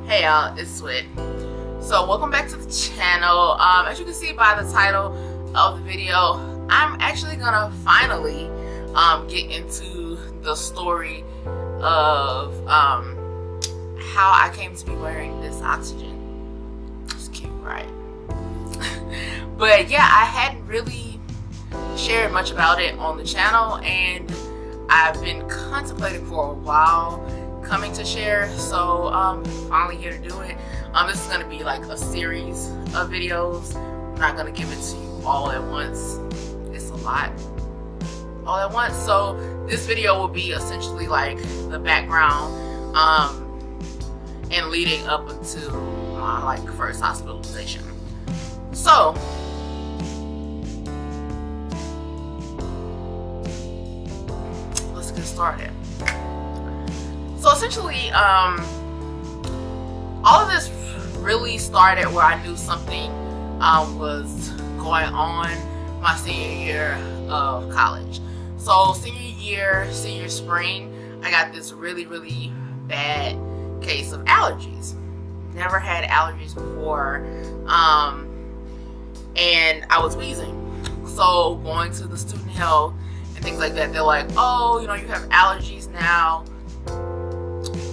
Hey y'all, it's Whit. So welcome back to the channel. As you can see by the title of the video, I'm actually gonna finally get into the story of how I came to be wearing this oxygen. It's cute, right? But yeah, I hadn't really shared much about it on the channel, and I've been contemplating for a while coming to share, so finally here to do it. This is going to be like a series of videos. I'm not going to give it to you all at once. It's a lot all at once. So this video will be essentially like the background and leading up until my first hospitalization. So let's get started. So essentially, all of this really started where I knew something was going on my senior year of college. So senior spring, I got this really bad case of allergies. Never had allergies before, and I was wheezing. So going to the student health and things like that, they're like, oh, you have allergies now.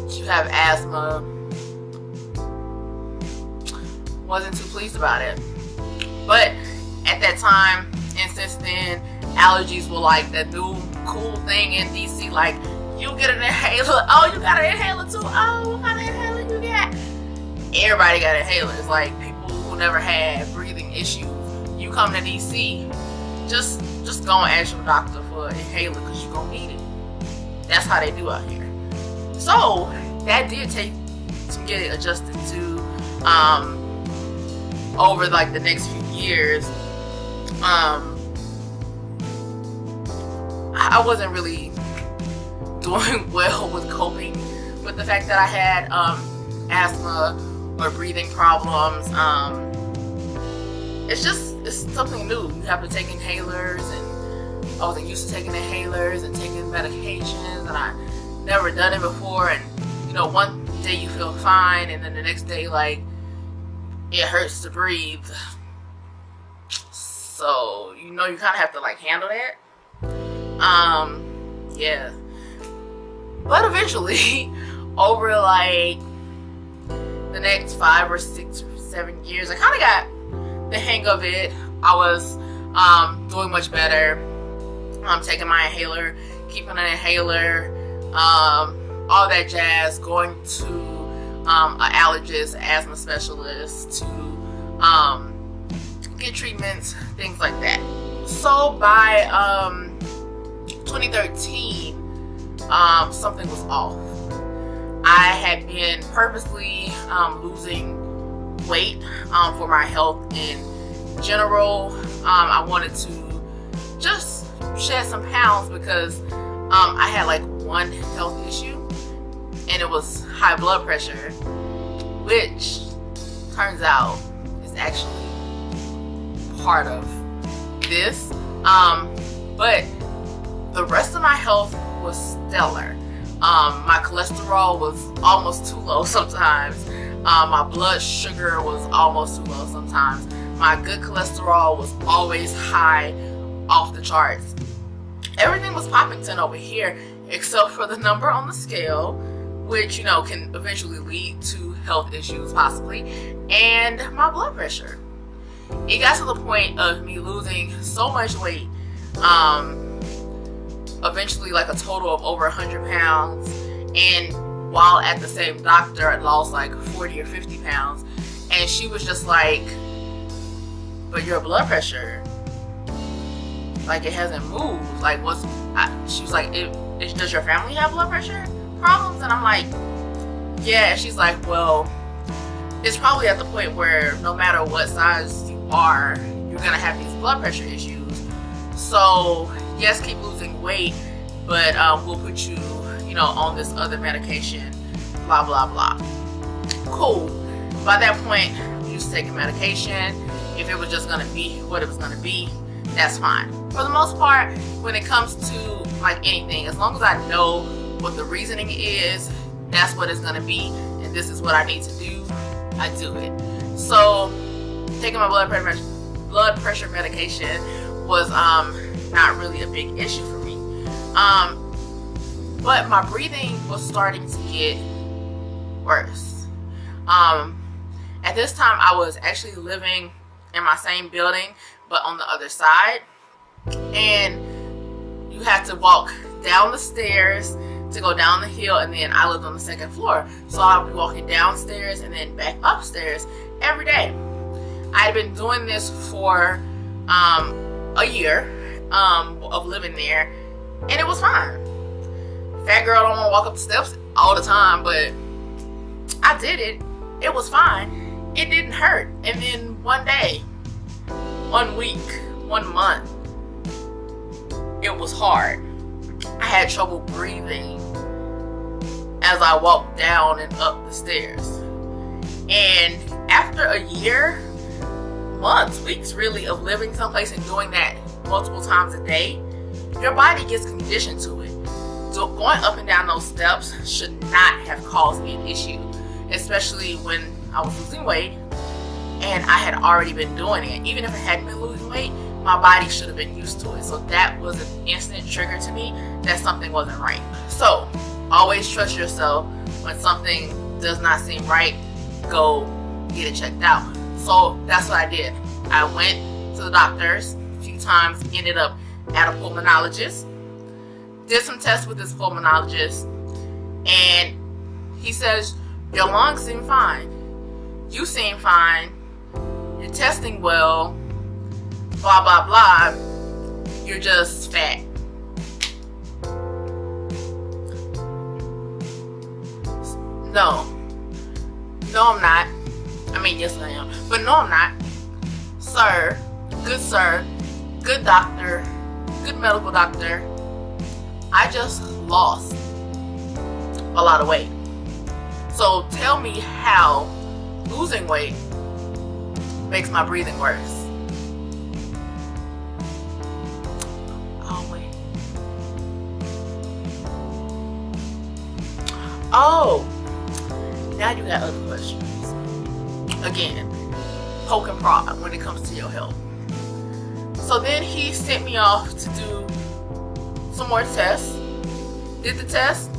You have asthma. Wasn't too pleased about it. But at that time, and since then, allergies were like the new cool thing in DC. Like, you get an inhaler. Oh, you got an inhaler too. Oh, what kind of inhaler you got? Everybody got inhalers. Like, people who never had breathing issues. You come to DC, just go and ask your doctor for an inhaler because you're gonna need it. That's how they do out here. So that did take some getting adjusted to over the next few years. I wasn't really doing well with coping with the fact that I had asthma or breathing problems. It's something new. You have to take inhalers, and I wasn't used to taking inhalers and taking medications, and I never done it before. And one day you feel fine, and then the next day it hurts to breathe. So you kind of have to handle that. Yeah. But eventually, over the next 5 or 6 or 7 years, I kind of got the hang of it. I was doing much better. Taking my inhaler, keeping an inhaler, all that jazz, going to an allergist, asthma specialist to get treatments, things like that. So by 2013, something was off. I had been purposely losing weight for my health in general. I wanted to just shed some pounds because I had one health issue, and it was high blood pressure, which turns out is actually part of this. But the rest of my health was stellar. My cholesterol was almost too low sometimes. My blood sugar was almost too low sometimes. My good cholesterol was always high, off the charts. Everything was popping 10 over here, except for the number on the scale, which can eventually lead to health issues possibly, and my blood pressure. It got to the point of me losing so much weight, eventually a total of over 100 pounds, and while at the same doctor I lost 40 or 50 pounds, and she was just like, but your blood pressure, it hasn't moved. She was like, does your family have blood pressure problems? And I'm like, yeah. And she's like, well, it's probably at the point where no matter what size you are, you're gonna have these blood pressure issues. So yes, keep losing weight, but we'll put you, on this other medication, blah blah blah. Cool. By that point, I'm used to taking medication. If it was just gonna be what it was gonna be, that's fine. For the most part, when it comes to anything, as long as I know what the reasoning is, that's what it's gonna be, and this is what I need to do, I do it. So taking my blood pressure medication was not really a big issue for me. But my breathing was starting to get worse. At this time, I was actually living in my same building, but on the other side. And you had to walk down the stairs to go down the hill, and then I lived on the second floor. So I would be walking downstairs and then back upstairs every day. I had been doing this for a year of living there, and it was fine. Fat girl don't want to walk up the steps all the time, but I did it. It was fine. It didn't hurt. And then one day, 1 week, 1 month, it was hard. I had trouble breathing as I walked down and up the stairs. And after a year, months, weeks really, of living someplace and doing that multiple times a day, your body gets conditioned to it. So going up and down those steps should not have caused me an issue, especially when I was losing weight and I had already been doing it. Even if I hadn't been losing weight, my body should have been used to it. So that was an instant trigger to me that something wasn't right. So always trust yourself. When something does not seem right, go get it checked out. So that's what I did. I went to the doctors a few times, ended up at a pulmonologist, did some tests with this pulmonologist, and he says, your lungs seem fine, you seem fine, you're testing well, blah blah blah, you're just fat. No I'm not. I mean, yes I am, but no I'm not. Sir, good doctor, good medical doctor, I just lost a lot of weight. So tell me how losing weight makes my breathing worse. Oh, wait. Oh, now you got other questions. Again, poke and prod when it comes to your health. So then he sent me off to do some more tests. Did the test,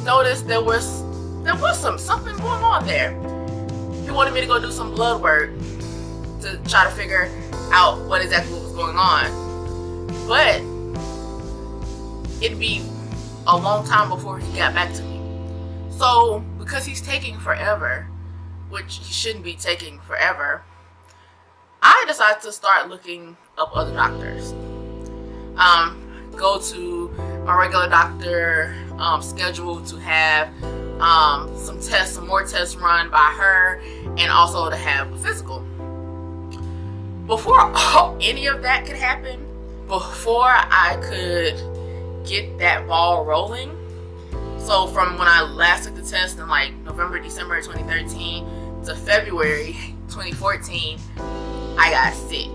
noticed there was something going on there. He wanted me to go do some blood work to try to figure out what exactly was going on. But it'd be a long time before he got back to me. So because he's taking forever, which he shouldn't be taking forever, I decided to start looking up other doctors. Go to my regular doctor, scheduled to have some more tests run by her, and also to have a physical. Before any of that could happen, before I could get that ball rolling, so from when I last took the test in like November, December 2013 to February 2014, I got sick.